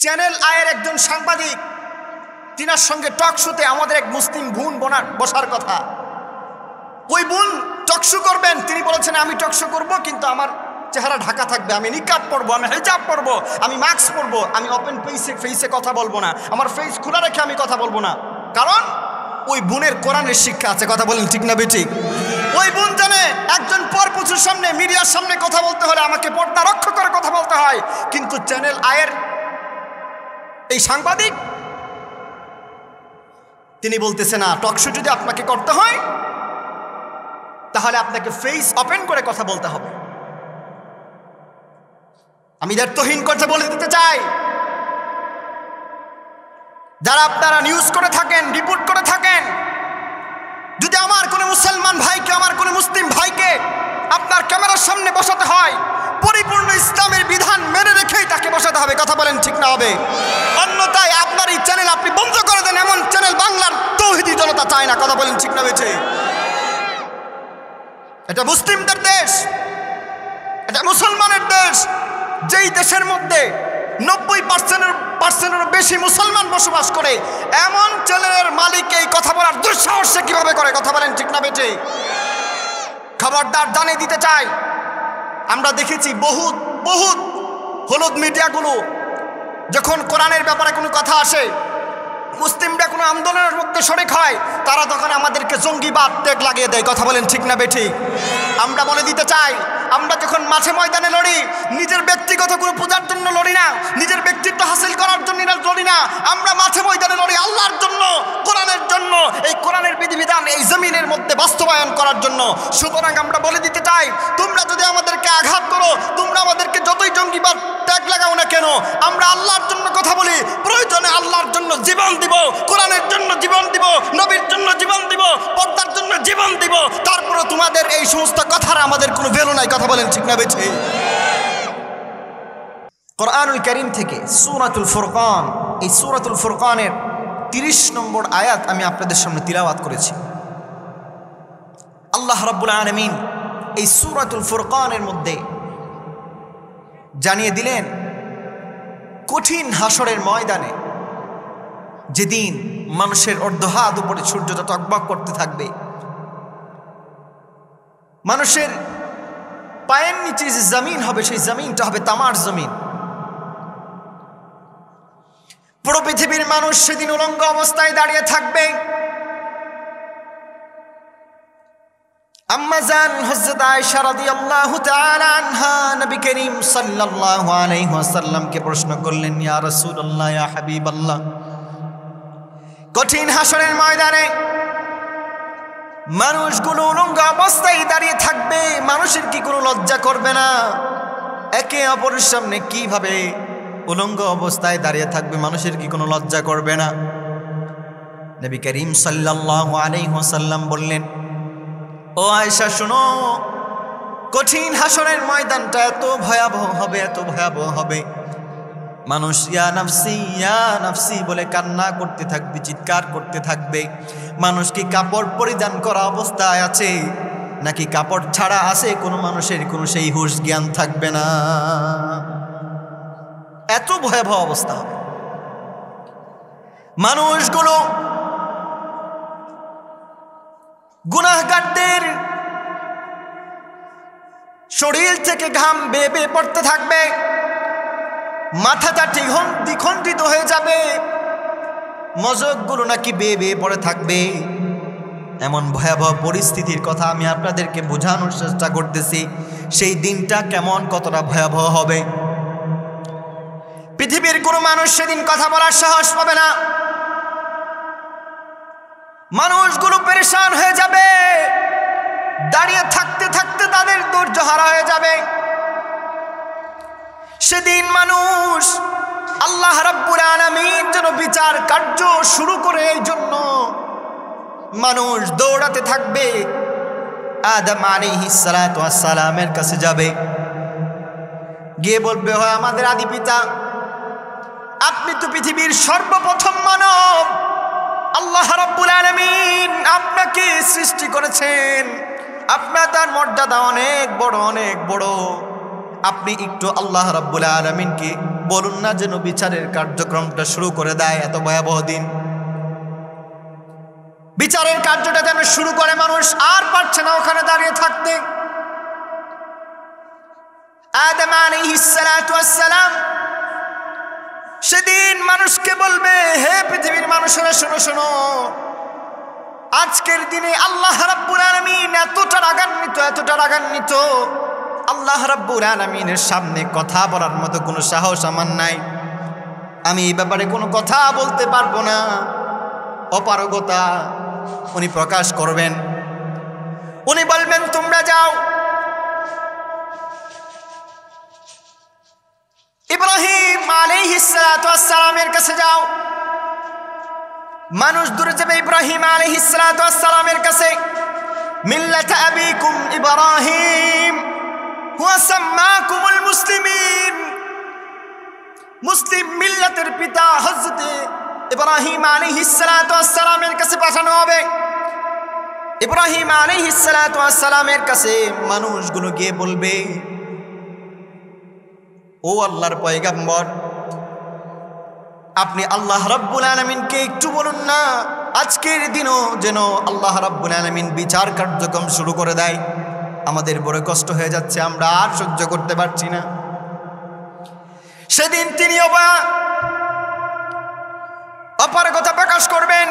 Channel আয়ের একজন সাংবাদিক, তিনার সঙ্গে টক শোতে আমাদের এক মুসলিম বোন বসার কথা। ওই বোন টকশো করবেন, তিনি বলেছেন আমি টকশো করব, কিন্তু আমার চেহারা ঢাকা থাকবে, আমি নিকাব পরবো, আমি হিজাব পরবো, আমি মাস্ক পরবো, আমি ওপেন ফেসে কথা বলবো না, আমার ফেস খোলা রেখে আমি কথা বলবো না। কারণ ওই বোনের কোরআনের শিক্ষা আছে। কথা বলেন ঠিক না বেঠিক? ওই বোন জানে একজন পরপুরুষের সামনে, মিডিয়ার সামনে কথা বলতে হলে আমাকে পর্দা রক্ষা করে কথা বলতে হয়। কিন্তু চ্যানেল আয়ের এই সাংবাদিক তিনি বলতেছে না, টকশো যদি আপনাকে করতে হয় তাহলে আপনাকে ফেস ওপেন করে কথা বলতে হবে। আমি দায়িত্বহীন কথা বলে দিতে চাই, যারা আপনারা নিউজ করে থাকেন, রিপোর্ট করে থাকেন, যদি আমার কোনো মুসলমান ভাইকে, আমার কোনো মুসলিম ভাইকে আপনার ক্যামেরার সামনে বসাতে হয়, পরিপূর্ণ ইসলামের বিধান মেনে রেখেই তাকে বসাতে হবে। কথা বলেন ঠিক না হবে? অন্যথায় আপনার এই চ্যানেল আপনি বন্ধ করে দেন, এমন চ্যানেল বাংলার তৌহিদি জনতা চায় না। কথা বলেন ঠিক না বেঠে? এটা মুসলিমদের দেশ, এটা মুসলমানের দেশ, যেই দেশের মধ্যে 90% বেশি মুসলমান বসবাস করে, এমন চ্যানেলের মালিক এই কথা বলার দুঃসাহস সে কিভাবে করে? কথা বলেন ঠিক না বেঠে? খবরদার জানিয়ে দিতে চাই, আমরা দেখেছি বহুত হলুদ মিডিয়াগুলো যখন কোরআনের ব্যাপারে কোনো কথা আসে, মুসলিমরা কোনো আন্দোলনের মধ্যে শরিক হয়, তারা তখন আমাদেরকে জঙ্গিবাদ ট্যাগ লাগিয়ে দেয়। কথা বলেন ঠিক না বেঠিক? আমরা বলে দিতে চাই, আমরা যখন মাঠে ময়দানে লড়ি, নিজের ব্যক্তিগত কোনো পূজার জন্য লড়ি না, নিজের ব্যক্তিত্ব হাসিল করার জন্য লড়ি না, আমরা মাঠে ময়দানে লড়ি আল্লাহর জন্য, কোরআনের জন্য, এই কোরআনের বিধিবিধান এই জমিনের মধ্যে বাস্তবায়ন করার জন্য। সুতরাং আমরা বলে দিতে চাই, তোমরা যদি আমাদেরকে আঘাত করো, তোমরা আমাদেরকে যতই জঙ্গিবাদ ট্যাগ লাগাও না কেন, আমরা আল্লাহর জন্য কথা বলি, প্রয়োজনে আল্লাহর জন্য জীবন দিব, কোরআনের জন্য জীবন দিব, নবীর জন্য জীবন দিব, পর্দার জন্য জীবন দিব। তারপরে তোমাদের এই সমস্ত কথার আমাদের কোনো ভ্যালু নাই। কথা বলেন ঠিক না বেঠে? কোরআনুল কারীম থেকে সূরাতুল ফুরকান, এই সূরাতুল ফুরকানের 30 নম্বর আয়াত আমি আপনাদের সামনে তিলাওয়াত করেছি। আল্লাহ রাব্বুল আলামিন এই সূরাতুল ফুরকানের মধ্যে জানিয়ে দিলেন, কঠিন হাসরের ময়দানে যেদিন মানুষের অর্ধহাত উপরে সূর্যটা টকবক করতে থাকবে, মানুষের পায়ের নিচে যে জমিন হবে, সেই জমিনটা হবে তামার জমিন। পুরো পৃথিবীর মানুষ সেদিন উলঙ্গ অবস্থায় দাঁড়িয়ে থাকবে। আম্মা জান হযরত আয়েশা রাদিয়াল্লাহু তাআলা আনহা নবী করিম সাল্লাল্লাহু আলাইহি ওয়াসাল্লামকে প্রশ্ন করলেন, ইয়া রাসূলুল্লাহ, ইয়া হাবিবাল্লাহ, কঠিন হাসরের ময়দানে মানুষগুলো উলঙ্গ অবস্থায় দাঁড়িয়ে থাকবে, মানুষের কি কোনো লজ্জা করবে না? একে অপরের সামনে কিভাবে উলঙ্গ অবস্থায় দাঁড়িয়ে থাকবে, মানুষের কি কোনো লজ্জা করবে না? নবী করিম সাল্লাল্লাহু আলাইহি ওয়াসাল্লাম বললেন, ও আয়েশা শোনো, কঠিন হাসরের ময়দানটা এত ভয়াবহ হবে, এত ভয়াবহ হবে, মানুষ ইয়া নাফসি বলে কান্না করতে থাকবে, চিৎকার করতে থাকবে। মানুষ কি কাপড় পরিধান করা অবস্থায় আছে নাকি কাপড় ছাড়া আছে, কোনো মানুষের কোনো সেই হুঁশ জ্ঞান থাকবে না। এত ভয়াবহ অবস্থা হবে। মানুষগুলো গুনাহগারদের শরীর থেকে ঘাম বেয়ে বেয়ে পড়তে থাকবে, মাথাটা দ্বিখণ্ডিত হয়ে যাবে, মজকগুলো নাকি বেয়ে বেয়ে পড়ে থাকবে। এমন ভয়াবহ পরিস্থিতির কথা আমি আপনাদেরকে বোঝানোর চেষ্টা করতেছি। সেই দিনটা কেমন, কতটা ভয়াবহ হবে। পৃথিবীর কোনো মানুষ সেদিন কথা বলার সাহস পাবে না। মানুষগুলো পেরেশান হয়ে যাবে, দাঁড়িয়ে থাকতে থাকতে তাদের ধৈর্য হারা হয়ে যাবে। সেদিন মানুষ আল্লাহ রাব্বুল আলামিন যেন বিচার কার্য শুরু করে, এই জন্য মানুষ দৌড়াতে থাকবে, আদম আলাইহিস সালাতু ওয়াস সালামের কাছে যাবে, গিয়ে বলবে, হয় আমাদের আদি পিতা, আপনি তো পৃথিবীর সর্বপ্রথম মানব, আল্লাহ রাব্বুল আলামিন আপনাকে সৃষ্টি করেছেন, আপনার তার মর্যাদা অনেক বড়, অনেক বড়। আপনি একটু আল্লাহ রাব্বুল আলামিনকে বলুন না যেন বিচারের কার্যক্রমটা শুরু করে দেয়। এত ভয়াবহ দিন, বিচারের কার্যটা যেন শুরু করে, মানুষ আর পারছে না ওখানে দাঁড়িয়ে থাকতে। আদম আলাইহিস সালাতু ওয়াস সালাম সেদিন মানুষকে বলবে, হে পৃথিবীর মানুষেরা শোনো শোনো, আজকের দিনে আল্লাহ রাব্বুল আলামিন এতটা রাগান্বিত, আল্লাহ রাব্বুল আলামিনের সামনে কথা বলার মতো কোনো সাহস আমার নাই, আমি এই ব্যাপারে কোনো কথা বলতে পারবো না। অপারগতা উনি প্রকাশ করবেন। উনি বলবেন, তোমরা যাও ইব্রাহিম আলাইহিস সালাতু ওয়াস সালামের কাছে যাও। মানুষ দূরে যাবে ইব্রাহিম আলাইহিস সালাতু ওয়াস সালামের কাছে। মিল্লাত আবিকুম ইব্রাহিম হুয়া সাম্মাকুমুল মুসলিমিন, মুসলিম মিল্লাতের পিতা হযরত ইব্রাহিম আলাইহিস সালাতু ওয়াস সালামের কাছে পাঠানো হবে। ইব্রাহিম আলাইহিস সালাতু ওয়াস সালামের কাছে মানুষগুলো গিয়ে বলবে, ও আল্লাহর পয়গম্বর, আপনি আল্লাহ রাব্বুল আলামিনকে একটু বলুন না, আজকের দিনও যেন আল্লাহ রাব্বুল আলামিন বিচার কার্যক্রম শুরু করে দেয়। আমাদের বড় কষ্ট হয়ে যাচ্ছে, আমরা আর সহ্য করতে পারছি না। সেদিন তিনি অপারগতা প্রকাশ করবেন।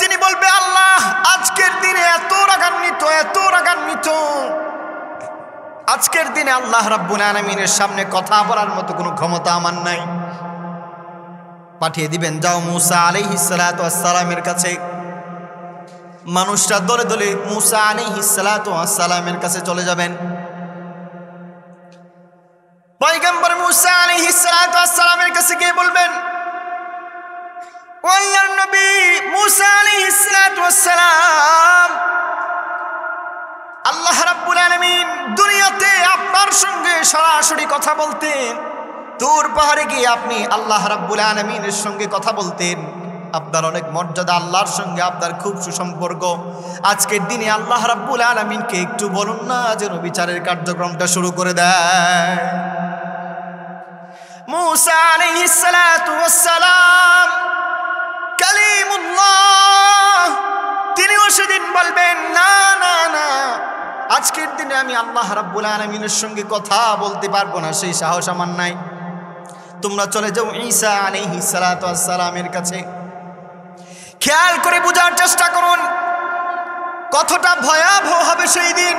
তিনি বলবে, আল্লাহ আজকের দিনে এত রাগান্বিত, আজকের দিনে আল্লাহ রাব্বুল আলামিনের সামনে কথা বলার মতো কোনো ক্ষমতা আমার নাই। পাঠিয়ে দিবেন, যাও মূসা আলাইহিস সালাতু ওয়াস সালামের কাছে। মানুষরা দলে দলে মূসা আলাইহিস সালাতু ওয়াস সালামের কাছে চলে যাবেন। পয়গম্বর মূসা আলাইহিস সালাতু ওয়াস সালামের কাছে গিয়ে বলবেন, ও আল্লাহর নবী মূসা আলাইহিস সালাতু ওয়াস সালাম, আল্লাহ রাব্বুল আলামিন দুনিয়াতে আপনার সঙ্গে সরাসরি কথা বলতেন, তুর পাহাড়ে গিয়ে আপনি আল্লাহ রাব্বুল আলামিনের সঙ্গে কথা বলতেন, আপনার অনেক মর্যাদা, আল্লাহর সঙ্গে আপনার খুব সুসম্পর্ক। আজকের দিনে আল্লাহ রাব্বুল আলামিনকে একটু বলুন না যেন বিচারের কার্যক্রমটা শুরু করে দেয়। মূসা আলাইহিস সালাতু ওয়াস সালাম কালিমুল্লাহ, তিনিও সেদিন বলবেন, না না না, আজকের দিনে আমি আল্লাহ রাব্বুল আলামিনের সঙ্গে কথা বলতে পারবো না, সেই সাহস আমার নাই। তোমরা চলে যাও ঈসা আলাইহিস সালাতু ওয়াস সালামের কাছে। খেয়াল করে বোঝার চেষ্টা করুন কতটা ভয়াবহ হবে সেই দিন।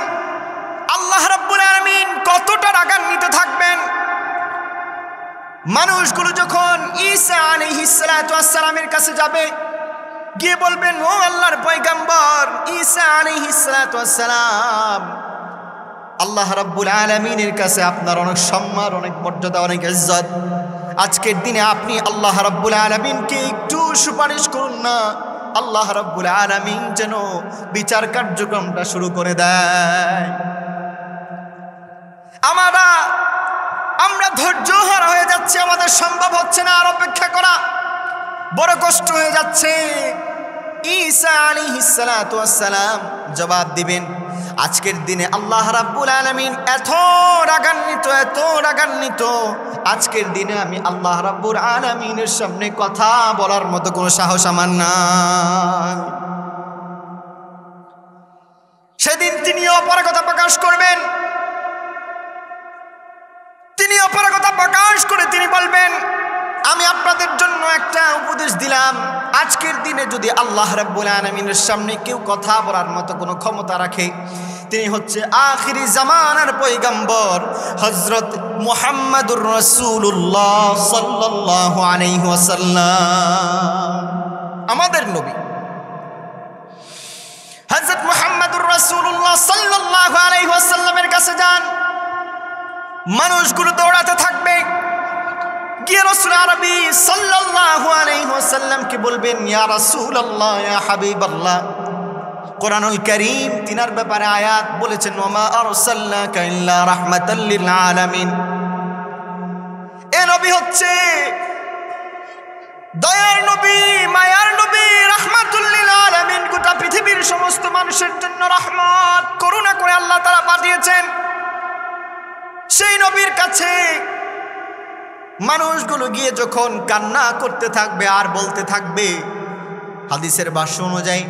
আল্লাহ রাব্বুল আলামিন কতটা রাগান্বিত থাকবেন। মানুষগুলো যখন ঈসা আলাইহিস সালাতু ওয়াস সালামের কাছে যাবে, গিয়ে বলবেন, ও আল্লাহর পয়গম্বর ঈসা আলাইহিস সালাতু ওয়াস সালাম, আল্লাহ রাব্বুল আলামিনের কাছে আপনার অনেক সম্মান, অনেক মর্যাদা, অনেক ইজ্জত। আজকের দিনে আপনি আল্লাহ রাব্বুল আলামিনকে একটু সুপারিশ করুন না, আল্লাহ রাব্বুল আলামিন যেন বিচার কার্যক্রমটা শুরু করে দেয়। আমরা ধৈর্যহারা হয়ে যাচ্ছি, আমাদের সম্ভব হচ্ছে না আর অপেক্ষা করা, বড় কষ্ট হয়ে যাচ্ছে। ঈসা আলাইহিস সালাতু ওয়াস সালাম জবাব দিবেন, আজকের দিনে আল্লাহ রাব্বুল আলামিন এত রাগান্বিত, আজকের দিনে আমি আল্লাহ রাব্বুল আলামিনের সামনে কথা বলার মতো কোনো সাহস আমার নাই। সেদিন তিনি অপারগতা প্রকাশ করবেন। তিনি অপারগতা প্রকাশ করে তিনি বলবেন, আমি আপনাদের জন্য একটা উপদেশ দিলাম, আজকের দিনে যদি আল্লাহ রাব্বুল আলামিনের সামনে কেউ কথা বলার মতো কোনো ক্ষমতা রাখে, তিনি হচ্ছে আখিরি জামানার পয়গম্বর হযরত মুহাম্মাদুর রাসূলুল্লাহ সাল্লাল্লাহু আলাইহি ওয়াসাল্লাম। আমাদের নবী হযরত মুহাম্মাদুর রাসূলুল্লাহ সাল্লাল্লাহু আলাইহি ওয়াসাল্লামের কাছে যান। মানুষগুলো দৌড়াতে থাকবে, গিয়ে রাসূল আরবি সাল্লাল্লাহু আলাইহি ওয়াসাল্লামকে বলবেন, ইয়া রাসূলুল্লাহ, ইয়া হাবিবাল্লাহ, কোরআনুল কারীম তিনার ব্যাপারে আয়াত বলেছেন, ওমা আরসালনাকা ইল্লা রাহমাতাল লিল আলামিন। এ নবী হচ্ছে দয়ার নবী, মায়ার নবী, রাহমাতুল লিল আলামিন, গোটা পৃথিবীর সমস্ত মানুষের জন্য রহমত, করুণা করে আল্লাহ তাআলা পাঠিয়েছেন। সেই নবীর কাছে মানুষগুলো গিয়ে যখন কান্না করতে থাকবে আর বলতে থাকবে, হাদিসের ভাষ্য অনুযায়ী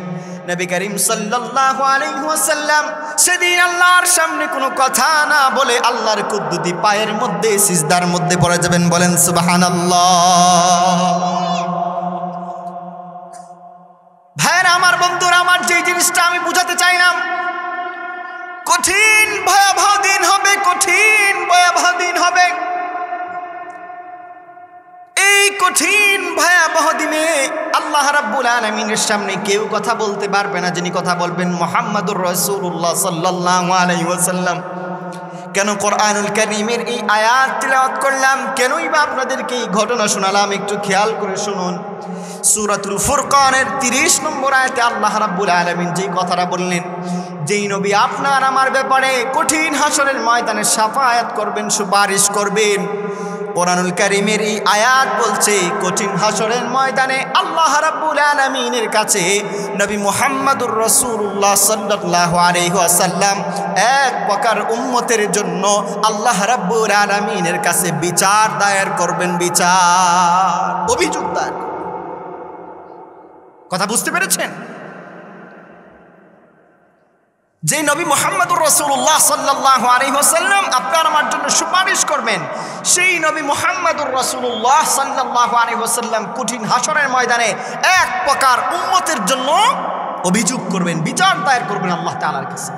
নবী করিম সাল্লাল্লাহু আলাইহি ওয়াসাল্লাম সেদিন আল্লাহর সামনে কোনো কথা না বলে আল্লাহর কুদ্দুতি পায়ের মধ্যে সিজদার মধ্যে পড়ে যাবেন। বলেন সুবহানাল্লাহ। ভাইরা আমার, বন্ধুরা আমার, যে জিনিসটা আমি বুঝাতে চাইলাম, কঠিন ভয়াবহ দিন হবে, কঠিন ভয়াবহ দিন হবে। এই কঠিন ভয়াবহ দিনে আল্লাহ রাব্বুল আলামিনের সামনে কেউ কথা বলতে পারবে না। যিনি কথা বলবেন মুহাম্মাদুর রাসূলুল্লাহ সাল্লাল্লাহু আলাইহি ওয়াসাল্লাম। কেন কোরআনুল কারীমের এই আয়াত তিলাওয়াত করলাম, কেনই বা আপনাদেরকে এই ঘটনা শোনালাম, একটু খেয়াল করে শুনুন। সূরাতুল ফুরকানের 30 নম্বর আয়াতে আল্লাহ রাব্বুল আলামিন যেই কথাটা বললেন, যেই নবী আপনার আমার ব্যাপারে কঠিন হাসরের ময়দানে শাফায়াত করবেন, সুপারিশ করবেন। কোরআনুল কারীমের এই আয়াত বলছে কঠিন হাসরের ময়দানে আল্লাহ রাব্বুল আলামিনের কাছে নবী মুহাম্মদুর রাসূলুল্লাহ সাল্লাল্লাহু আলাইহি ওয়াসাল্লাম এক প্রকার উম্মতের জন্য আল্লাহ রাব্বুল আলামিনের কাছে বিচার দায়ের করবেন, বিচার, অভিযোগ দায়ের। কথা বুঝতে পেরেছেন? যে নবী মুহাম্মদুর রাসূলুল্লাহ সাল্লাল্লাহু আলাইহি ওয়াসাল্লাম আপনার আমার জন্য সুপারিশ করবেন, সেই নবী মুহাম্মদুর রাসূলুল্লাহ সাল্লাল্লাহু আলাইহি ওয়াসাল্লাম কঠিন হাসরের ময়দানে এক প্রকার উম্মতের জন্য অভিযোগ করবেন, বিচার দায়ের করবেন আল্লাহ তাআলার কাছে।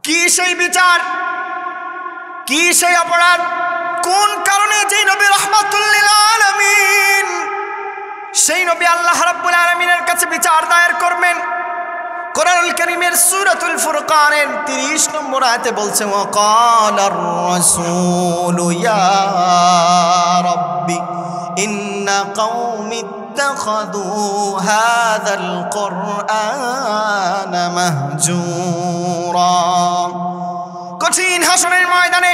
কি সেই বিচার, কি সেই অপরাধ, কোন কারণে যে নবী রাহমাতুল লিল আলামিন, সেই নবী আল্লাহ রাব্বুল আলামিনের কাছে বিচার দায়ের করবেন? কোরআনুল কারীমের সূরাতুল ফুরকানের 30 নম্বর আয়াতে বলছে, ওয়াকালার রাসূলু ইয়া রাব্বি ইন্না কওমি ইত্তাখাযু হাযাল কুরআনা মাহজুরা। কঠিন হাসরের ময়দানে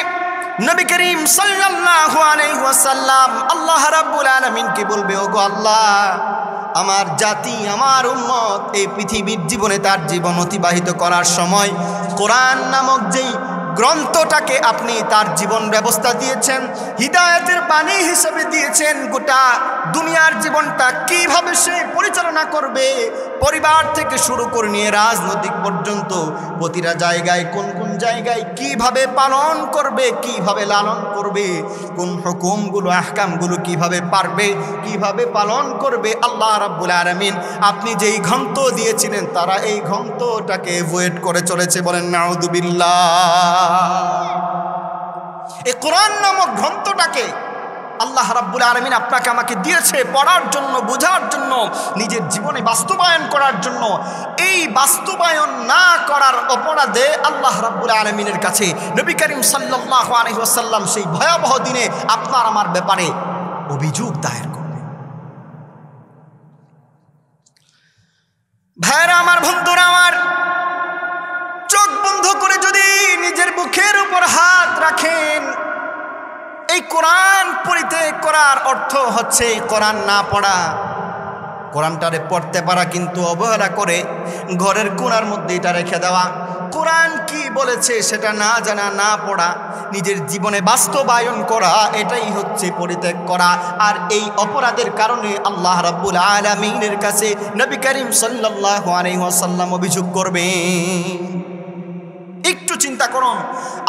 নবী করিম সাল্লাল্লাহু আলাইহি ওয়াসাল্লাম আল্লাহ রাব্বুল আলামিনকে বলবে, ওগো আল্লাহ, আমার জাতি, আমার উম্মত এই পৃথিবীর জীবনে তার জীবন অতিবাহিত করার সময় কোরআন নামক যেই গ্রন্থটাকে আপনি তার জীবন ব্যবস্থা দিয়েছেন, হিদায়াতের বাণী হিসেবে দিয়েছেন, গোটা দুনিয়ার জীবনটা কিভাবে সে পরিচালনা করবে, পরিবার থেকে শুরু করে নিয়ে রাজনৈতিক পর্যন্ত প্রতিটা জায়গায় কোন কোন জায়গায় কিভাবে পালন করবে, কিভাবে লালন করবে, কোন হুকুমগুলো আহকামগুলো কিভাবে পারবে, কিভাবে পালন করবে, আল্লাহ রাব্বুল আলামিন আপনি যেই গ্রন্থ দিয়েছিলেন তারা এই গ্রন্থটাকে অ্যাভয়েড করে চলেছে। বলেন নাউযুবিল্লাহ। এই কোরআন নামক গ্রন্থটাকে আল্লাহ রাব্বুল আলামিন আপনাকে আমাকে দিয়েছে পড়ার জন্য, বোঝার জন্য, নিজের জীবনে বাস্তবায়ন করার জন্য। এই বাস্তবায়ন না করার অপরাধে আল্লাহ রাব্বুল আলামিনের কাছে নবী করিম সাল্লাল্লাহু আলাইহি ওয়াসাল্লাম সেই ভয়াবহ দিনে আপনার আমার ব্যাপারে অভিযোগ দায়ের করবে। ভাইরা আমার, বন্ধুরা আমার, চোখ বন্ধ করে যদি নিজের বুকের উপর হাত রাখেন, এই কোরআন পড়িতে করার অর্থ হচ্ছে কোরআন না পড়া, কোরআনটারে পড়তে পারা কিন্তু অবহেলা করে ঘরের কোণার মধ্যে এটা রেখে দেওয়া, কোরআন কি বলেছে সেটা না জানা, না পড়া, নিজের জীবনে বাস্তবায়ন করা, এটাই হচ্ছে পরিত্যাগ করা। আর এই অপরাধের কারণে আল্লাহ রাব্বুল আলামিনের কাছে নবী করিম সাল্লাল্লাহু আলাইহি ওয়াসাল্লাম অভিযোগ করবেন। একটু চিন্তা করুন,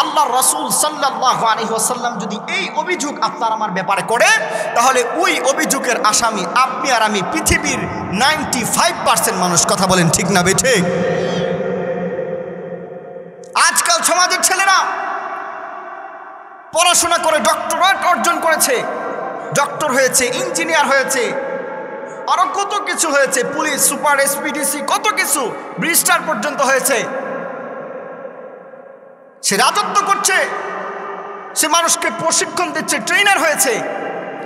আল্লাহর রাসূল সাল্লাল্লাহু আলাইহি ওয়াসাল্লাম যদি এই অভিযোগ আপনার আমার ব্যাপারে করে, তাহলে ওই অভিযোগের আসামি আপনি আর আমি, পৃথিবীর 95% মানুষ। কথা বলেন ঠিক না বেঠিক? আজকাল সমাজের ছেলেরা পড়াশোনা করে ডক্টরেট অর্জন করেছে, ডক্টর হয়েছে, ইঞ্জিনিয়ার হয়েছে, আরো কত কিছু হয়েছে, পুলিশ সুপার, এসপিডিসি, কত কিছু, ব্রিস্টার পর্যন্ত হয়েছে। সে রাজত্ব করছে, সে মানুষকে প্রশিক্ষণ দিচ্ছে, ট্রেনার হয়েছে,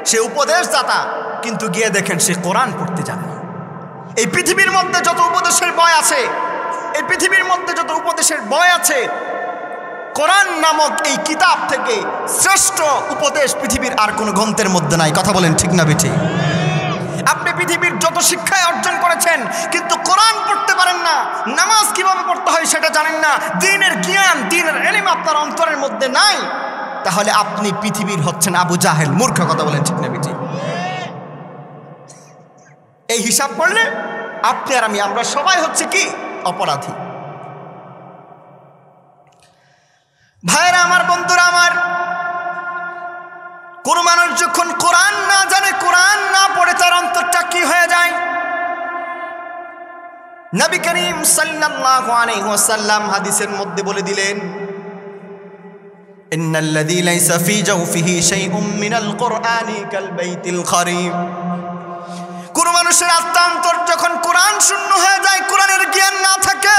সে উপদেশদাতা, কিন্তু গিয়ে দেখেন সে কোরআন পড়তে জানে না। এই পৃথিবীর মধ্যে যত উপদেশের বই আছে, এই পৃথিবীর মধ্যে যত উপদেশের বই আছে, কোরআন নামক এই কিতাব থেকে শ্রেষ্ঠ উপদেশ পৃথিবীর আর কোনো গ্রন্থের মধ্যে নাই। কথা বলেন ঠিক না বেঠিক? আপনি পৃথিবীর যত শিক্ষায় অর্জন করেছেন, কিন্তু কোরআন পড়তে পারেন না, নামাজ কিভাবে পড়তে হয় সেটা জানেন না, দ্বীনের জ্ঞান, দ্বীনের ইলম আপনার অন্তরের মধ্যে নাই। তাহলে আপনি পৃথিবীর হচ্ছেন আবু জাহেল, মূর্খ। কথা বলেন ঠিক না বেটি? এই হিসাব করলে আপনি আর আমরা সবাই হচ্ছে কি অপরাধী। ভাইরা আমার, বন্ধুরা আমার, কোন মানুষ যখন কোরআন না জানে, কোরআন না পড়ে, তার অন্তরটা কি হয়ে যায়? নবী করিম সাল্লাল্লাহু আলাইহি ওয়াসাল্লাম হাদিসের মধ্যে বলে দিলেন, ইন্নাল্লাযী লাইসা ফী জাওফিহি শাইউম মিনাল কুরআনি কাল বাইতিল খারিব। কোন মানুষের আত্মান্তর যখন কোরআন শূন্য হয়ে যায়, কোরআনের জ্ঞান না থাকে,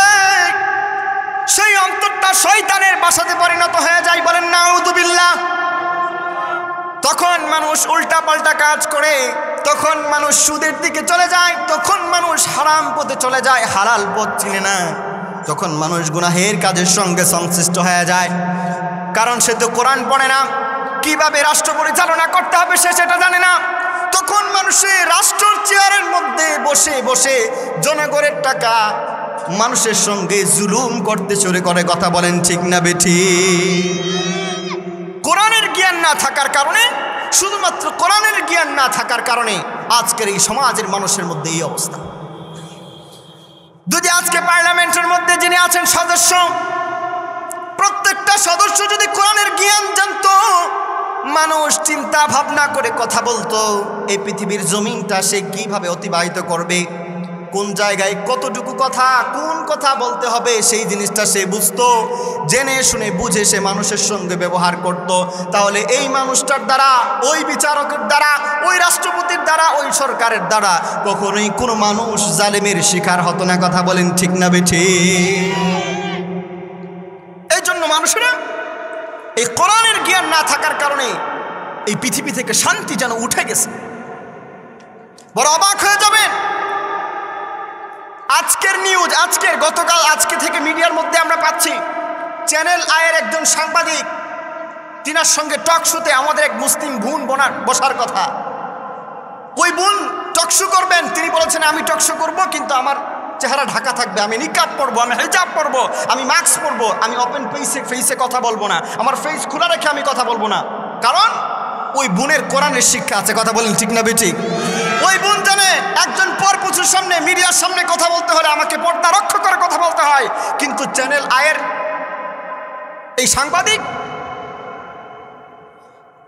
সেই অন্তরটা শয়তানের বাসাতে পরিণত হয়ে যায়। বলেন নাউযুবিল্লাহ। তখন মানুষ উল্টা পাল্টা কাজ করে, তখন মানুষ সুদের দিকে চলে যায়, তখন মানুষ হারাম পথে চলে যায়, হালাল পথ চিনে না। তখন মানুষ গুনাহের কাজের সঙ্গে সংশ্লিষ্ট হয়ে যায়, কারণ সে তো কোরআন পড়ে না। কিভাবে রাষ্ট্র পরিচালনা করতে হবে সে সেটা জানে না। তখন মানুষের রাষ্ট্রের চেয়ারের মধ্যে বসে বসে জনগণের টাকা মানুষের সঙ্গে জুলুম করতে শুরু করে। কথা বলেন ঠিক না বেঠি? কোরআনের জ্ঞান না থাকার কারণে, শুধুমাত্র কোরআনের জ্ঞান না থাকার কারণে আজকের এই সমাজের মানুষের মধ্যে এই অবস্থা। যদি আজকে পার্লামেন্টের মধ্যে যিনি আছেন সদস্য, প্রত্যেকটা সদস্য যদি কোরআনের জ্ঞান জানতো, মানুষ চিন্তা ভাবনা করে কথা বলতো, এই পৃথিবীর জমিনটা সে কিভাবে অতিবাহিত করবে, কোন জায়গায় কতটুকু কথা, কোন কথা বলতে হবে, সেই জিনিসটা সে বুঝতো। জেনে শুনে বুঝে সে মানুষের সঙ্গে ব্যবহার করত। তাহলে এই মানুষটার দ্বারা, ওই বিচারকের দ্বারা, ওই রাষ্ট্রপতির দ্বারা, ওই সরকারের দ্বারা কখনোই কোনো মানুষ জালেমের শিকার হতো না। কথা বলেন ঠিক না বেঠি? এই জন্য মানুষেরা এই কোরআনের জ্ঞান না থাকার কারণে এই পৃথিবী থেকে শান্তি যেন উঠে গেছে। বড় অবাক হয়ে যাবেন। আজকের নিউজ, আজকে থেকে মিডিয়ার মধ্যে আমরা পাচ্ছি, চ্যানেল আয়ের একজন সাংবাদিক, তিনার সঙ্গে টক শোতে আমাদের এক মুসলিম বোন বসার কথা। ওই বোন টকশো করবেন, তিনি বলেছেন আমি টকশো করব, কিন্তু আমার চেহারা ঢাকা থাকবে, আমি নিকাব পরবো, আমি হিজাব পরবো, আমি মাস্ক পরবো, আমি ওপেন ফেসে কথা বলবো না, আমার ফেস খোলা রেখে আমি কথা বলবো না। কারণ ওই বোনের কোরআনের শিক্ষা আছে। কথা বলেন ঠিক না বেঠিক? ওই বোন জানে একজন পরপুরুষের সামনে, মিডিয়ার সামনে কথা বলতে হলে আমাকে পর্দা রক্ষা করে কথা বলতে হয়। কিন্তু চ্যানেল আয়ের এই সাংবাদিক,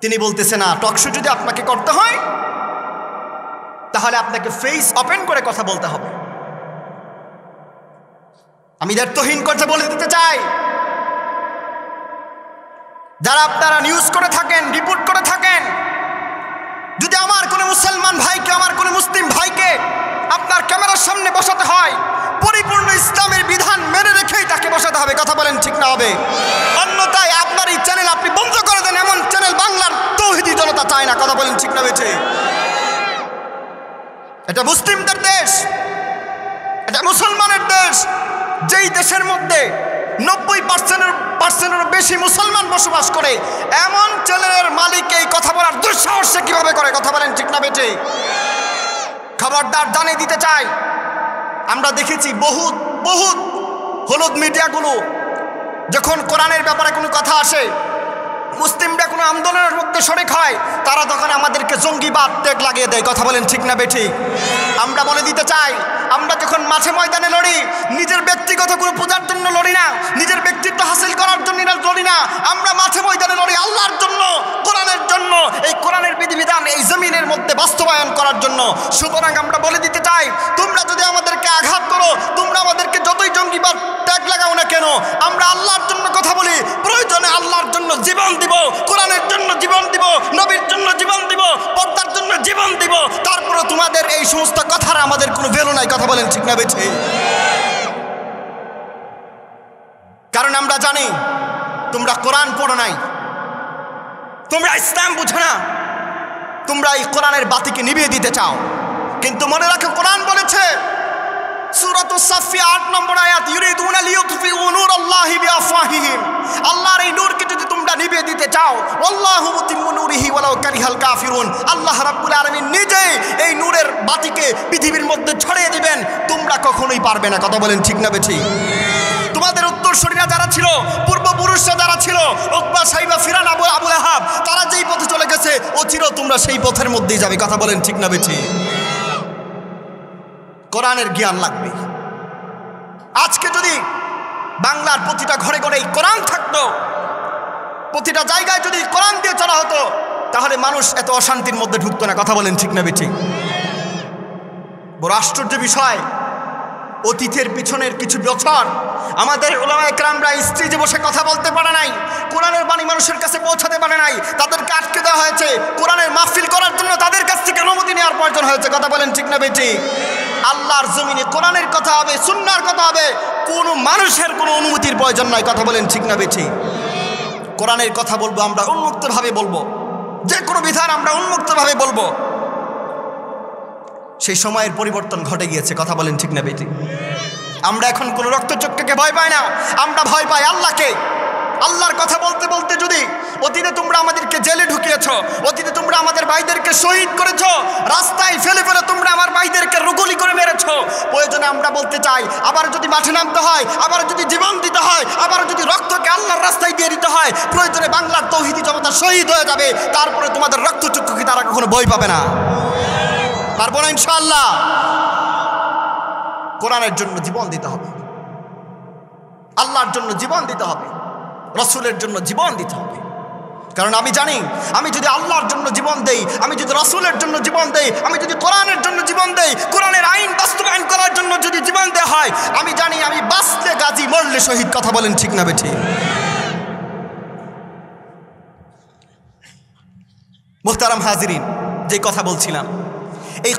তিনি বলতেছে না, টকশো যদি আপনাকে করতে হয় তাহলে আপনাকে ফেস ওপেন করে কথা বলতে হবে। আমি দায়িত্বহীন কথা বলে দিতে চাই, যারা আপনারা নিউজ করে থাকেন, রিপোর্ট করে থাকেন, যদি আমার কোনো মুসলমান ভাইকে, আমার কোনো মুসলিম ভাইকে আপনার ক্যামেরার সামনে বসাতে হয়, পরিপূর্ণ ইসলামের বিধান মেনে রেখেই তাকে বসাতে হবে। কথা বলেন ঠিক না হবে? অন্যথায় আপনার এই চ্যানেল আপনি বন্ধ করে দেন, এমন চ্যানেল বাংলার তৌহিদি জনতা চায় না। কথা বলেন ঠিক না বেঠে? এটা মুসলিমদের দেশ, এটা মুসলমানের দেশ, যেই দেশের মধ্যে 90% বেশি মুসলমান বসবাস করে, এমন চ্যানেলের মালিক এই কথা বলার দুঃসাহস সে কিভাবে করে? কথা বলেন ঠিক না বেঠে? খবরদার জানিয়ে দিতে চাই, আমরা দেখেছি বহুত হলুদ মিডিয়াগুলো যখন কোরআনের ব্যাপারে কোনো কথা আসে, মুসলিমরা কোনো আন্দোলনের মধ্যে শরিক হয়, তারা তখন আমাদেরকে জঙ্গিবাদ ট্যাগ লাগিয়ে দেয়। কথা বলেন ঠিক না বেঠিক? আমরা বলে দিতে চাই, আমরা যখন মাঠে ময়দানে লড়ি, নিজের ব্যক্তিগত কোনো পূজার জন্য লড়ি না, নিজের ব্যক্তিত্ব হাসিল করার জন্য লড়ি না, আমরা মাঠে ময়দানে লড়ি আল্লাহর জন্য, কোরআনের জন্য, এই কোরআনের বিধিবিধান এই জমিনের মধ্যে বাস্তবায়ন করার জন্য। সুতরাং আমরা বলে দিতে চাই, তোমরা যদি আমাদেরকে আঘাত করো, তোমরা আমাদেরকে যতই জঙ্গিবাদ ট্যাগ লাগাও না কেন, আমরা আল্লাহর জন্য কথা বলি, প্রয়োজনে আল্লাহর জন্য জীবন দিব, কোরআনের জন্য জীবন দিব, নবীর জন্য জীবন দিব, পর্দার জন্য জীবন দিব। তারপরে তোমাদের এই সমস্ত কথার আমাদের কোনো ভ্যালু নাই। কথা বলেন ঠিক না বেঠে? কারণ আমরা জানি তোমরা কোরআন পড়ো নাই, তোমরা ইসলাম বুঝো না, তোমরা এই কোরআনের বাতিকে নিভিয়ে দিতে চাও। কিন্তু মনে রাখো, কোরআন বলেছে সূরাতুস সাফফি 8 নম্বর আয়াত, ইউরিদুনা লিইউতফিউ নূরাল্লাহি বিআফওয়াহিহিম, আল্লাহর এই নূরকে যদি তোমরা নিভিয়ে দিতে চাও, আল্লাহু মুতিম্মু নূরিহি ওয়ালাউ কারিহাল কাফিরুন, আল্লাহ রাব্বুল আলামিন নিজে এই নূরের বাতিকে পৃথিবীর মধ্যে ছড়িয়ে দিবেন, তোমরা কখনোই পারবে না। কথা বলেন ঠিক না বেঠিক? তোমাদের উত্তরসূরিরা যারা ছিল, পূর্বপুরুষরা যারা ছিল, উতবা সাইবা ফিরান আবু লাহাব, তারা যেই পথে চলে গেছে অচিরেই তোমরা সেই পথের মধ্যেই যাবে। কথা বলেন ঠিক না বেঠিক? কোরআনের জ্ঞান লাগবে। আজকে যদি বাংলার প্রতিটা ঘরে ঘরে কোরআন থাকতো, প্রতিটা জায়গায় যদি কোরআন দিয়ে চলা হতো, তাহলে মানুষ এত অশান্তির মধ্যে ঢুকতো না। কথা বলেন ঠিক না বেঠিক? বড় আশ্চর্য বিষয়, অতীতের পিছনের কিছু বছর আমাদের উলামায়ে কেরামরা স্টেজে বসে কথা বলতে পারে নাই, কোরআনের বাণী মানুষের কাছে পৌঁছাতে পারে নাই, তাদেরকে আটকে দেওয়া হয়েছে। কোরআনের মাহফিল করার জন্য তাদের কাছ থেকে অনুমতি নেওয়ার প্রয়োজন হয়েছে। কথা বলেন ঠিক না বেঠিক? আল্লাহর জমিনে কোরআনের কথা হবে, সুন্নাহর কথা হবে, কোনো মানুষের কোনো অনুমতির প্রয়োজন নাই। কথা বলেন ঠিক না বেঠিক? কোরআনের কথা বলবো আমরা উন্মুক্তভাবে বলবো, যে কোনো বিধান আমরা উন্মুক্তভাবে বলবো। সেই সময়ের পরিবর্তন ঘটে গিয়েছে। কথা বলেন ঠিক না বেঠিক? আমরা এখন কোনো রক্তচক্ষুকে ভয় পাই না, আমরা ভয় পাই আল্লাহকে। আল্লাহর কথা বলতে বলতে যদি অতীতে তোমরা আমাদেরকে জেলে ঢুকিয়েছ, অতীতে তোমরা আমাদের ভাইদেরকে শহীদ করেছ, রাস্তায় ফেলে ফেলে তোমরা আমার ভাইদেরকে রুগুলি করে মেরেছ, প্রয়োজনে আমরা বলতে চাই আবার যদি মাঠে নামতে হয়, আবার যদি জীবন দিতে হয়, আবার যদি রক্তকে আল্লাহর রাস্তায় দিয়ে দিতে হয়, প্রয়োজনে বাংলার তৌহিদি জনতা শহীদ হয়ে যাবে, তারপরে তোমাদের রক্তচক্ষুকে তারা কখনো ভয় পাবে না। পারবো না ইনশাআল্লাহ? কোরআনের জন্য জীবন দিতে হবে, আল্লাহর জন্য জীবন দিতে হবে, রসুলের জন্য জীবন দিতে হবে। কারণ আমি জানি, আমি যদি আল্লাহর জন্য জীবন দেই, আমি যদি রসুলের জন্য জীবন দেই, আমি যদি কোরআনের জন্য জীবন দেই, কোরআনের আইন বাস্তবায়ন করার জন্য যদি জীবন দেওয়া হয়, আমি জানি আমি বাঁচলে গাজী, মরলে শহীদ। কথা বলেন ঠিক না বেঠিক? মুহতারাম হাজিরিন, যে কথা বলছিলাম, এই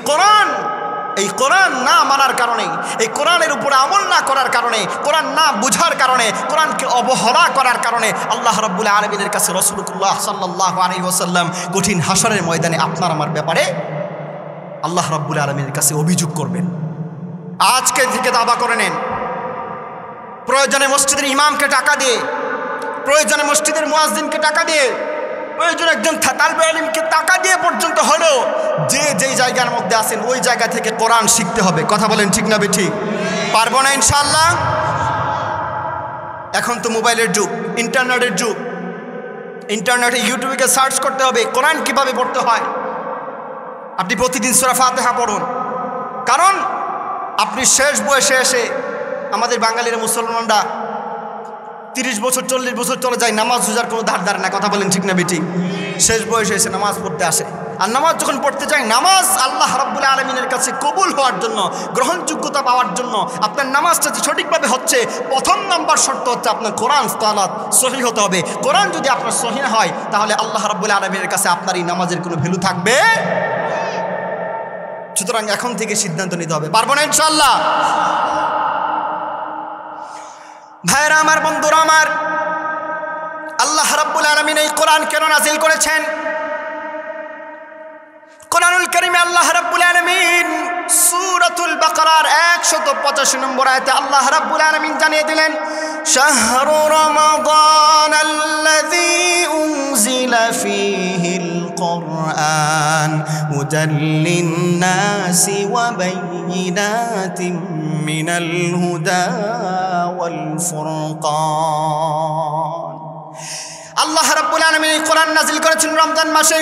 কোরআন না মানার কারণে, এই কোরআনের উপরে আমল না করার কারণে, কোরআন না বুঝার কারণে, কোরআনকে অবহেলা করার কারণে আল্লাহ রাব্বুল আলামিনের কাছে রাসূলুল্লাহ সাল্লাল্লাহু আলাইহি ওয়াসাল্লাম কঠিন হাসরের ময়দানে আপনার আমার ব্যাপারে আল্লাহ রাব্বুল আলামিনের কাছে অভিযোগ করবেন। আজকে থেকে দাবা করে নেন, প্রয়োজনে মসজিদের ইমামকে টাকা দিয়ে, প্রয়োজনে মসজিদের মুয়াজ্জিনকে টাকা দিয়ে, প্রয়োজন একজন তালিবে ইলমকে টাকা দিয়ে পর্যন্ত হলো যে যেই জায়গার মধ্যে আছেন ওই জায়গা থেকে কোরআন শিখতে হবে। কথা বলেন ঠিক না বেঠিক? পারবো না ইনশাআল্লাহ? এখন তো মোবাইলের যুগ, ইন্টারনেটের যুগ, ইন্টারনেটে ইউটিউবে সার্চ করতে হবে কোরআন কিভাবে পড়তে হয়। আপনি প্রতিদিন সূরা ফাতিহা পড়ুন, কারণ আপনি শেষ বয়সে এসে, আমাদের বাঙালির মুসলমানরা 30 বছর 40 বছর চলে যায়, নামাজ রোজার কোনো ধার না। কথা বলেন ঠিক না বেঠিক? শেষ বয়সে এসে নামাজ পড়তে আসে, আর নামাজ যখন পড়তে চায়, নামাজ আল্লাহ রাব্বুল আলামিনের কাছে কবুল হওয়ার জন্য, গ্রহণযোগ্যতা পাওয়ার জন্য, আপনার নামাজটা যে সঠিকভাবে হচ্ছে, প্রথম নম্বর শর্ত হচ্ছে আপনার কোরআন সালাত সহিহ হতে হবে। কোরআন যদি আপনার সহিহ হয়, তাহলে আল্লাহ রাব্বুল আলামিনের কাছে আপনার এই নামাজের কোনো ভ্যালু থাকবে। সুতরাং এখন থেকে সিদ্ধান্ত নিতে হবে। পারবো না ইনশাআল্লাহ? ভাইরা আমার, বন্ধুরা আমার, আল্লাহ রাব্বুল আলামিন এই কোরআন কেন নাজিল করেছেন? কোরআনুল কারীমে আল্লাহ রাব্বুল আলামিন সূরাতুল বাকারার 185 নম্বর আয়াতে আল্লাহ রাব্বুল আলামিন জানিয়ে দিলেন, শাহরু রমাদানাল্লাযী উনজিলা ফীহিল কুরআন হুদাল লিন-নাসি ওয়া বায়িনাতিন মিনাল হুদা ওয়াল ফুরকান। আল্লাহ রাব্বুল আলামিন এই কোরআন নাজিল করেছেন রমজান মাসে,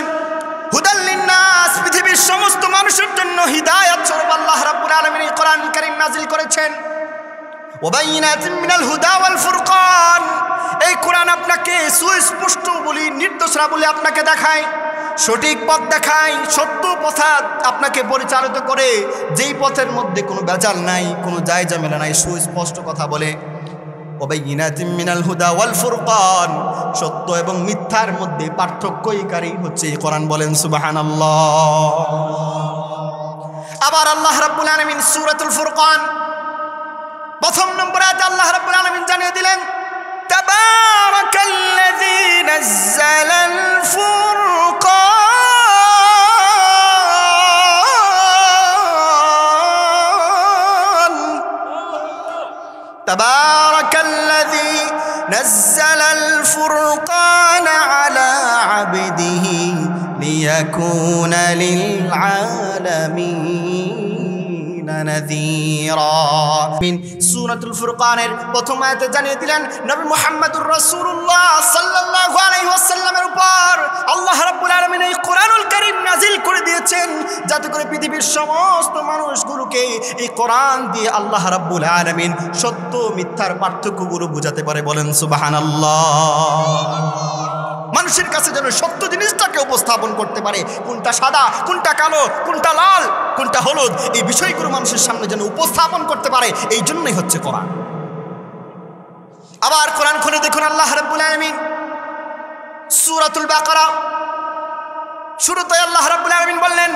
হুদাল লিন-নাস, পৃথিবীর সমস্ত মানুষের জন্য হিদায়াত স্বরূপ আল্লাহ রাব্বুল আলামিন এই কোরআন কারীম নাজিল করেছেন। ওয়া বায়িনাতিন মিনাল হুদা ওয়াল ফুরকান, এই কোরআন আপনাকে সুস্পষ্ট বলি, নির্দোষরা বলে আপনাকে দেখায়, সঠিক পথ দেখায়, সত্য পথে আপনাকে পরিচালিত করে, যেই পথের মধ্যে কোনো ভেজাল নাই, কোনো জায়জামেলা নাই, সুস্পষ্ট কথা বলে। ওয়া বায়িনাতিন মিনাল হুদা ওয়াল ফুরকান, সত্য এবং মিথ্যার মধ্যে পার্থক্যকারী হচ্ছে এই কোরআন। বলেন সুবহানাল্লাহ। আবার আল্লাহ রাব্বুল আলামিন সূরাতুল ফুরকান প্রথম নম্বর আয়াতে আল্লাহ রাব্বুল আলামিন জানিয়ে দিলেন, তাবারাকাল্লাযী নাযালাল ফুরকান, তাবারাকাল্লাযী নাযালাল ফুরকান আলা আবদিহি লিয়াকুনা লিল আলামিন নাযীরা। মিন সূরাতুল ফুরকানের প্রথম আয়াতে জানিয়ে দিলেন নবী মুহাম্মদুর রাসূলুল্লাহ সাল্লাল্লাহু আলাইহি ওয়াসাল্লামের উপর আল্লাহ রাব্বুল আলামিন এই কোরআনুল কারীম নাযিল করে দিয়েছেন যাতে করে পৃথিবীর সমস্ত মানুষগুলোকে এই কোরআন দিয়ে আল্লাহ রাব্বুল আলামিন সত্য মিথ্যার পার্থক্যগুলো বোঝাতে পারে। বলেন সুবহানাল্লাহ। মানুষের কাছে যেন সত্য জিনিসটাকে উপস্থাপন করতে পারে, কোনটা সাদা, কোনটা কালো, কোনটা লাল, কোনটা হলুদ, এই বিষয়গুলো মানুষের সামনে যেন উপস্থাপন করতে পারে, এই জন্যই হচ্ছে কোরআন। আবার কোরআন খুলে দেখুন আল্লাহ রাব্বুল আলামিন সূরাতুল বাকারা শুরুতে আল্লাহ রাব্বুল আলামিন বললেন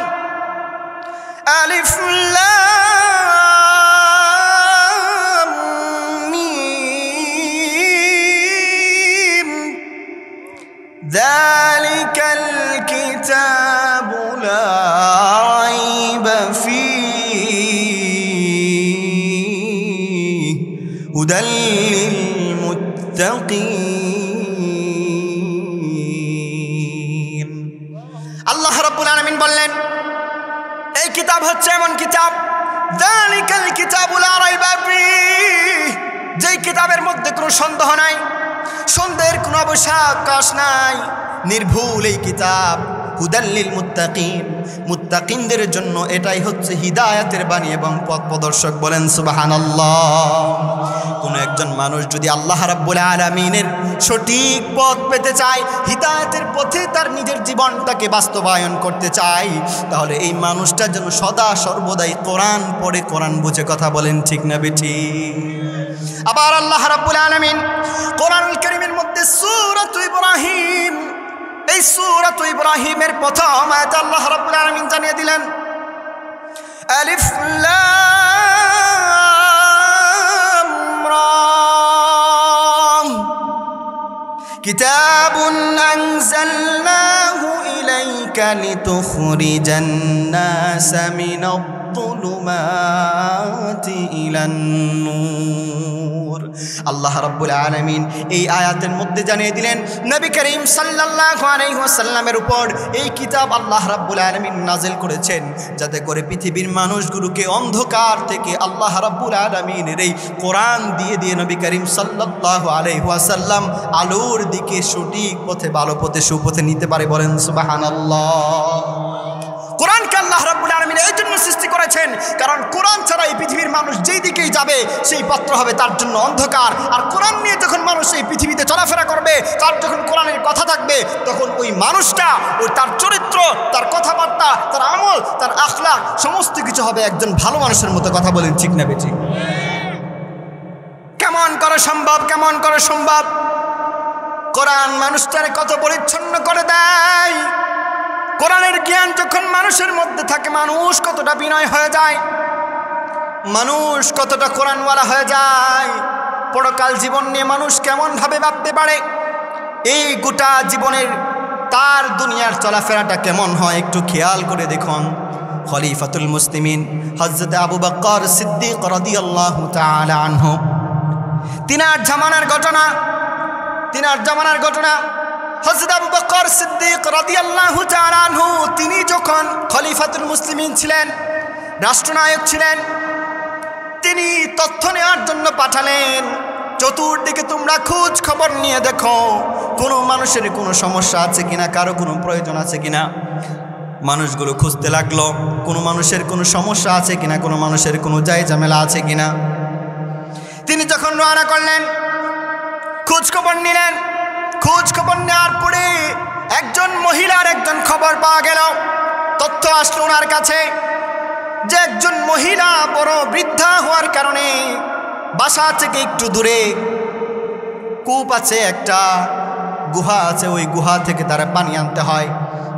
আলিফ লাম মিম যালিকাল কিতাবু লা রাইবা ফীহি হুদাল লিল মুত্তাকিন। আল্লাহ রাব্বুল আলামিন বললেন এই কিতাব হচ্ছে এমন কিতাব, যালিকাল কিতাবু লা রাইবা ফীহি, যেই কিতাবের মধ্যে কোনো সন্দেহ নাই, সন্দেহের কোনো অবকাশ নাই, নির্ভুল এই কিতাব। হুদাল লিল মুত্তাকিন, মুত্তাকিনদের জন্য এটাই হচ্ছে হিদায়াতের বাণী এবং পথ প্রদর্শক। বলেন সুবহানাল্লাহ। কোন একজন মানুষ যদি আল্লাহ রাব্বুল আলামিনের সঠিক পথ পেতে চায়, হিদায়াতের পথে তার নিজের জীবনটাকে বাস্তবায়ন করতে চায়, তাহলে এই মানুষটা যেন সদা সর্বদাই কোরআন পড়ে, কোরআন বুঝে কথা বলেন, ঠিক না বেঠিক? আবার আল্লাহ রাব্বুল আলামিন কোরআনুল কারীমের মধ্যে সূরাতুল ইব্রাহিম, এই সূরাতুল ইব্রাহিমের প্রথম আয়াতে আল্লাহ রাব্বুল আলামিন জানিয়ে দিলেন আলিফ লাম রা কিতাবুন আনজালনাহু ইলাইকা লিতুখরিজান নাসা মিনায-যুলুমাতি ইলান-নূর। আল্লাহ রাব্বুল আলামিন এই আয়াতের মধ্যে জানিয়ে দিলেন নবী করিম সাল্লাল্লাহু আলাইহি ওয়াসাল্লামের উপর এই কিতাব আল্লাহ রাব্বুল আলামিন নাজিল করেছেন যাতে করে পৃথিবীর মানুষগুলোকে অন্ধকার থেকে আল্লাহ রাব্বুল আলামিনের এই কোরআন দিয়ে দিয়ে নবী করিম সাল্লাল্লাহু আলাইহি ওয়াসাল্লাম আলোর দিকে সঠিক পথে, ভালো পথে, সুপথে নিতে পারে। বলেন সুবহানাল্লাহ। কোরআনকে আল্লাহ রাব্বুল আলামিন এই জন্য সৃষ্টি করেছেন কারণ কোরআন ছাড়া এই পৃথিবীর মানুষ যেই দিকেই যাবে সেই পথ হবে তার জন্য অন্ধকার। আর কোরআন নিয়ে যখন মানুষ এই পৃথিবীতে চলাফেরা করবে, তার যখন কোরআনের কথা থাকবে, তখন ওই মানুষটা, ওই তার চরিত্র, তার কথাবার্তা, তার আমল, তার আখলাক সমস্ত কিছু হবে একজন ভালো মানুষের মতো। কথা বলেন, ঠিক না বেঠিক? কেমন করে সম্ভব, কেমন করে সম্ভব? কোরআন মানুষটারে কত পরিচ্ছন্ন করে দেয়। কোরআনের জ্ঞান যখন মানুষের মধ্যে থাকে, মানুষ কতটা বিনয় হয়ে যায়, মানুষ কতটা কোরআনওয়ালা হয়ে যায়। পরকাল জীবন নিয়ে মানুষ কেমনভাবে ভাবতে পারে, এই গোটা জীবনের তার দুনিয়ার চলাফেরাটা কেমন হয় একটু খেয়াল করে দেখুন। খলিফাতুল মুসলিমিন হযরত আবু বকর সিদ্দিক রাদিয়াল্লাহু তাআলা আনহু, তিনার জামানার ঘটনা। হযরত আবু বকর সিদ্দিক রাদিয়াল্লাহু তাআলা আনহু তিনি যখন খলিফাতুল মুসলিমিন ছিলেন, রাষ্ট্রনায়ক ছিলেন, তিনি তথ্য নেওয়ার জন্য পাঠালেন চতুর্দিকে তোমরা খোঁজ খবর নিয়ে দেখো কোনো মানুষের কোনো সমস্যা আছে কিনা, কারো কোনো প্রয়োজন আছে কিনা। মানুষগুলো খুঁজতে লাগলো কোনো মানুষের কোনো সমস্যা আছে কিনা, কোনো মানুষের কোনো জায় ঝামেলা আছে কিনা। তিনি যখন রওনা করলেন, খোঁজ খবর নিলেন, খোঁজ খবর নেওয়ার পরে একজন মহিলার একজন খবর পাওয়া গেল, তথ্য আসলো ওনার কাছে যে একজন মহিলা বড় বৃদ্ধা হওয়ার কারণে বাসা থেকে একটু দূরে কূপ আছে, একটা গুহা আছে, ওই গুহা থেকে তারা পানি আনতে হয়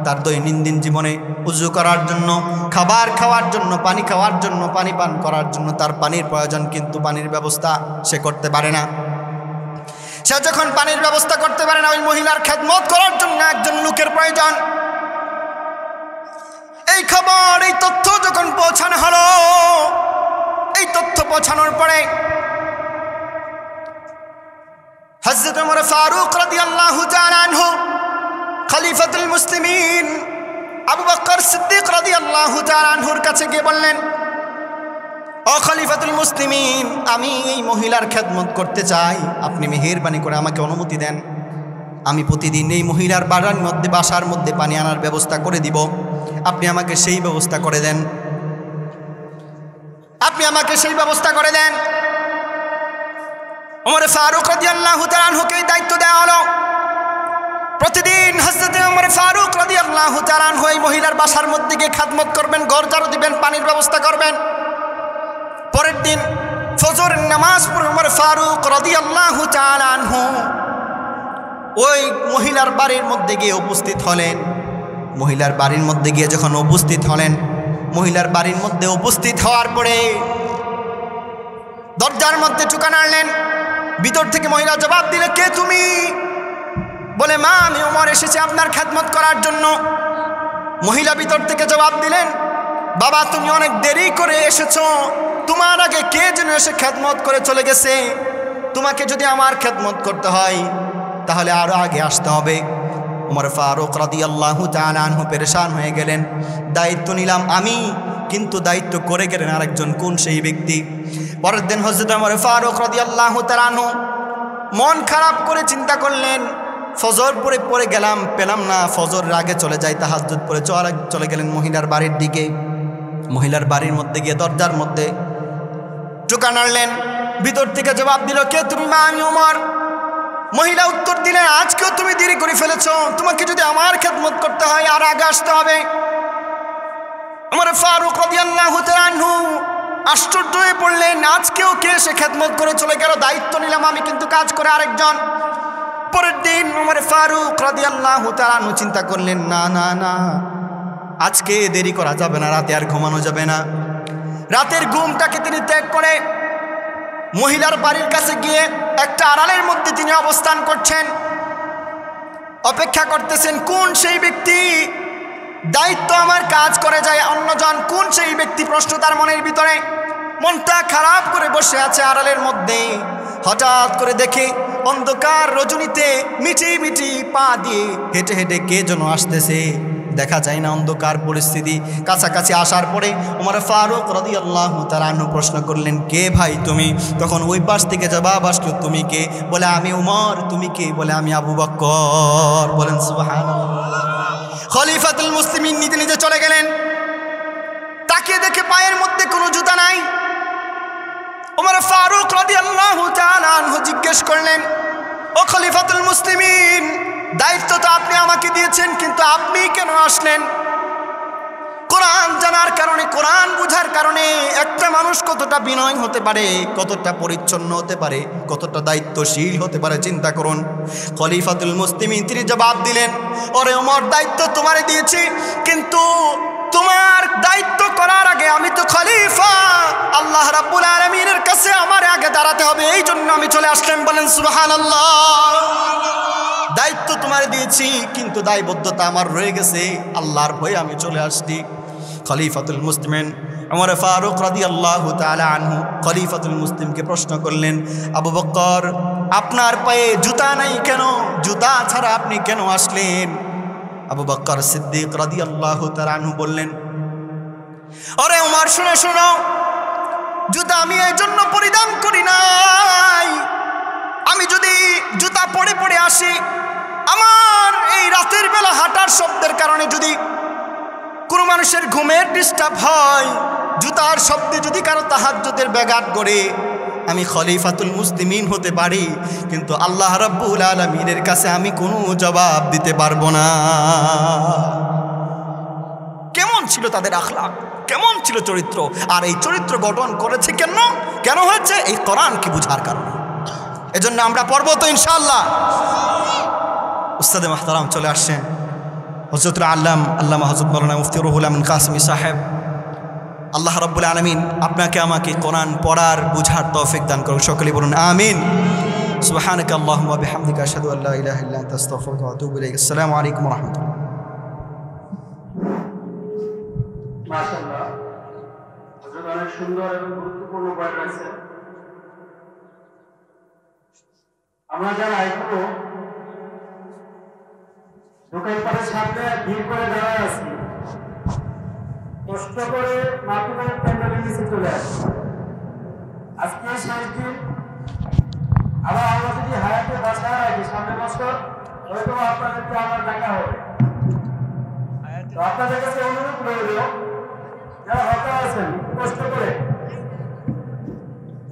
তার দৈনন্দিন জীবনে উযু করার জন্য, খাবার খাওয়ার জন্য, পানি খাওয়ার জন্য, পানি পান করার জন্য তার পানির প্রয়োজন, কিন্তু পানির ব্যবস্থা সে করতে পারে না। সে যখন পানির ব্যবস্থা করতে পারে না, ওই মহিলার খেদমত করার জন্য একজন লোকের প্রয়োজন। এই খবর, এই তথ্য যখন পৌঁছানো হলো, এই তথ্য পৌঁছানোর পরে হযরত ওমর ফারুক রাদিয়াল্লাহু তাআলা আনহু, খলিফাতুল মুসলিমিন আবু বকর সিদ্দিক রাদিয়াল্লাহু তাআলা আনহুর কাছে গিয়ে বললেন, ও খলিফাতুল মুসলিমিন, আমি এই মহিলার খেদমত করতে চাই, আপনি মেহেরবানি করে আমাকে অনুমতি দেন। আমি প্রতিদিন এই মহিলার বাসার মধ্যে পানি আনার ব্যবস্থা করে দিব, আপনি আমাকে সেই ব্যবস্থা করে দেন, আপনি আমাকে সেই ব্যবস্থা করে দেন। ওমর ফারুক রাদিয়াল্লাহু তাআলা আনহুকে দায়িত্ব দেওয়া হলো। প্রতিদিন হযরত ওমর ফারুক রাদিয়াল্লাহু তাআলা আনহু এই মহিলার বাসার মধ্যে গিয়ে খেদমত করবেন, ঘর ঝাড়ু দিবেন, পানির ব্যবস্থা করবেন। পরের দিন ফজরের নামাজ পড়ে ওমর ফারুক রাদিয়াল্লাহু তাআলা আনহু ওই মহিলার বাড়ির মধ্যে গিয়ে উপস্থিত হলেন। মহিলার বাড়ির মধ্যে গিয়ে যখন উপস্থিত হলেন, মহিলার বাড়ির মধ্যে উপস্থিত হওয়ার পরে দরজার মধ্যে ঠুকা নাড়লেন। ভিতর থেকে মহিলা জবাব দিলে, কে তুমি? বলে, মা, আমি ওমর এসেছি আপনার খেদমত করার জন্য। মহিলা ভিতর থেকে জবাব দিলেন, বাবা, তুমি অনেক দেরি করে এসেছো, তোমার আগে কে যেন এসে খেদমত করে চলে গেছে, তোমাকে যদি আমার খেদমত করতে হয় তাহলে আরো আগে আসতে হবে। ওমর ফারুক রাদিয়াল্লাহু তাআলা আনহু পেরেশান হয়ে গেলেন। দায়িত্ব নিলাম আমি, কিন্তু দায়িত্ব করে গেলেন আরেকজন, কোন সেই ব্যক্তি? পরের দিন হযরত ওমর ফারুক রাদিয়াল্লাহু তাআলা আনহু মন খারাপ করে চিন্তা করলেন, ফজর পড়ে গেলাম, পেলাম না, ফজরের আগে চলে যাই, তাহাজ্জুদ পড়ে চলে গেলেন মহিলার বাড়ির দিকে। মহিলার বাড়ির মধ্যে গিয়ে দরজার মধ্যে টোকা নাড়লেন। ভিতর থেকে জবাব দিল, কে তুমি? মা, আমি ওমর। মহিলা উত্তর দিলেন, আজকেও তুমি দেরি করে ফেলেছো, তোমাকে যদি আমার খেদমত করতে হয় আর আগে আসতে হবে। ওমর ফারুক রাদিয়াল্লাহু তাআলা আনহু আশ্চর্য হয়ে পড়লেন, আজকেও কে এসে খেদমত করে চলে গেল? দায়িত্ব নিলাম আমি, কিন্তু কাজ করে আরেকজন। পরের দিন ওমর ফারুক রাদিয়াল্লাহু তাআলা আনহু চিন্তা করলেন, না না না, আজকে দেরি করা যাবে না, রাতে আর ঘুমানো যাবে না। রাতের ঘুমটাকে তিনি ত্যাগ করে মহিলার বাড়ির কাছে গিয়ে একটা আড়ালের মধ্যে তিনি অবস্থান করছেন, অপেক্ষা করতেছেন কোন সেই ব্যক্তি দায়িত্ব আমার কাজ করে যায় অন্যজন, কোন সেই ব্যক্তি? প্রশ্ন তার মনের ভিতরে। মনটা খারাপ করে বসে আছে আড়ালের মধ্যে। হঠাৎ করে দেখে অন্ধকার রজনীতে মিটি মিটি পা দিয়ে হেঁটে হেঁটে কে যেন আসতেছে, দেখা যায় না, অন্ধকার পরিস্থিতি। কাছাকাছি আসার পরে ওমর ফারুক রাদিয়াল্লাহু তাআলা আনহু প্রশ্ন করলেন, কে ভাই তুমি? তখন ওই পাশ থেকে জবাব আসলো, তুমি কে? বলে, আমি ওমর। তুমি কে? বলে, আমি আবু বকর। বলেন সুবহানাল্লাহ। খলিফাতুল মুসলিমিন নিজে নিজে চলে গেলেন। তাকে দেখে পায়ের মধ্যে কোনো জুতা নাই। ওমর ফারুক রাদিয়াল্লাহু তাআলা আনহু জিজ্ঞেস করলেন, ও খলিফাতুল মুসলিমিন, দায়িত্ব তো আপনি আমাকে দিয়েছেন, কিন্তু আপনি কেন আসলেন? কোরআন জানার কারণে, কোরআন বুঝার কারণে একটা মানুষ কতটা বিনয় হতে পারে, কতটা পরিচ্ছন্ন হতে পারে, কতটা দায়িত্বশীল হতে পারে, চিন্তা করুন। খলিফাতুল মুসলিমিন তিনি জবাব দিলেন, ওরে ওমর, দায়িত্ব তোমারে দিয়েছি, কিন্তু তোমার দায়িত্ব করার আগে আমি তো খলিফা, আল্লাহ রাব্বুল আলামিনের কাছে আমার আগে দাঁড়াতে হবে, এই জন্য আমি চলে আসলাম। বলেন সুবহানাল্লাহ। দায়িত্ব তোমার দিয়েছি, কিন্তু দায়বদ্ধতা আমার রয়ে গেছে, আল্লাহর ভয়ে আমি চলে আসছি। খলিফাতুল মুসলিমিন ওমর ফারুক রাদিয়াল্লাহু তাআলা আনহু খলিফাতুল মুসলিমকে প্রশ্ন করলেন, আবু বকর, আপনার পায়ে জুতা নাই কেন? জুতা ছাড়া আপনি কেন আসলেন? আবু বকর সিদ্দিক রাদিয়াল্লাহু তাআলা আনহু বললেন, আরে ওমর, শুনো শুনো, জুতা আমি এই জন্য পরিধান করি নাই, আমি যদি জুতা পরে পরে আসি, আমার এই রাতের বেলা হাঁটার শব্দের কারণে যদি কোনো মানুষের ঘুমের ডিস্টার্ব হয়, জুতার শব্দে যদি কারো তাহাজ্জুদের ব্যাঘাত করে, আমি খলিফাতুল মুসলিমিন হতে পারি, কিন্তু আল্লাহ রাব্বুল আলামিনের কাছে আমি কোনো জবাব দিতে পারবো না। কেমন ছিল তাদের আখলাক, কেমন ছিল চরিত্র! আর এই চরিত্র গঠন করেছে কেন হয়েছে? এই কোরআনকে বুঝার কারণে। এজন্য আমরা পড়ব তো ইনশাআল্লাহ। উস্তাদে মাহতারাম চলে আসছেন, হযরতুল আল্লামা হযরত মাওলানা মুফতি রুহুল আমিন কাসেমী সাহেব। আল্লাহ রাব্বুল আলামিন আপনাকে আমাকে কোরআন পড়ার বুঝার তৌফিক দান করুন, সকলেই বলুন আমিন। সুবহানাকা আল্লাহুম্মা ওয়া বিহামদিকা আশহাদু আল্লা ইলাহা ইল্লা আনতা আস্তাগফিরুকা ওয়া আতুবু ইলাইক। আসসালামু আলাইকুম ওয়া রাহমাতুল্লাহ। মাশাআল্লাহ, হযরত অনেক সুন্দর এবং গুরুত্বপূর্ণ বয়ান করেছেন। আমরা যারা একটু দোকান পাড়ের সামনে ভিড় করে দাঁড়ায় আছি, কষ্ট করে মাতৃকালের প্যান্ডেলের নিচে চলে আসি। আজকে শেষ দিন, আবার আমরা যদি হায়াতে বাঁচায় রাখি সামনের বছর হয়তো আপনাদেরকে আবার দেখা হবে। তো আপনাদের কাছে অনুরোধ রইল, যারা হতাশ আছেন কষ্ট করে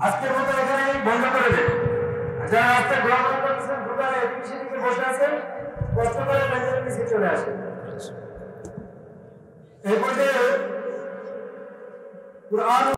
আজকের মতো এখানে বন্ধ করে দেন। যারা রাস্তায় ঘোরাঘুরি করতেছেন দোকানে পিছিয়ে দিকে বসে আছেন কষ্ট করে ব্যাংকের পিছিয়ে চলে আসেন। এই পর্যায়ে কুরআন